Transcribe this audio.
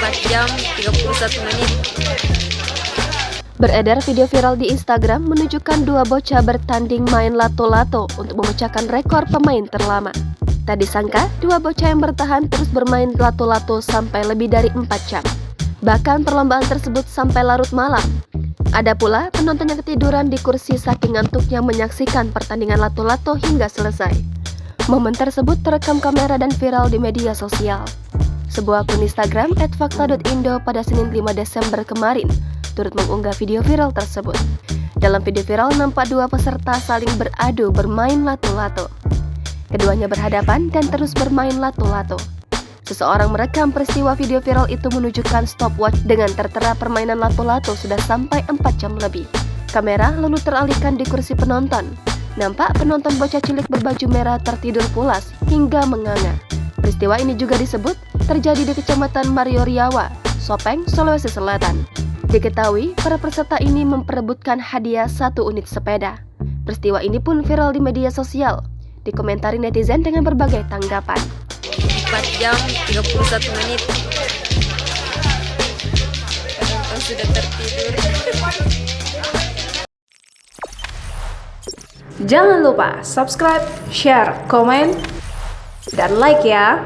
4 jam 31 menit. Beredar video viral di Instagram menunjukkan dua bocah bertanding main lato-lato untuk memecahkan rekor pemain terlama. Tak disangka, dua bocah yang bertahan terus bermain lato-lato sampai lebih dari 4 jam. Bahkan perlombaan tersebut sampai larut malam. Ada pula penonton yang ketiduran di kursi saking ngantuknya menyaksikan pertandingan lato-lato hingga selesai. Momen tersebut terekam kamera dan viral di media sosial. Sebuah akun Instagram @fakta.indo pada Senin 5 Desember kemarin turut mengunggah video viral tersebut. Dalam video viral nampak dua peserta saling beradu bermain lato-lato. Keduanya berhadapan dan terus bermain lato-lato. Seseorang merekam peristiwa video viral itu menunjukkan stopwatch dengan tertera permainan lato-lato sudah sampai 4 jam lebih. Kamera lalu teralihkan di kursi penonton. Nampak penonton bocah cilik berbaju merah tertidur pulas hingga menganga. Peristiwa ini juga disebut terjadi di Kecamatan Marioriawa, Sopeng, Sulawesi Selatan. Diketahui, para peserta ini memperebutkan hadiah 1 unit sepeda. Peristiwa ini pun viral di media sosial, dikomentari netizen dengan berbagai tanggapan. 4 jam 31 menit. Penonton sudah tertidur. Jangan lupa subscribe, share, komen, dan like ya.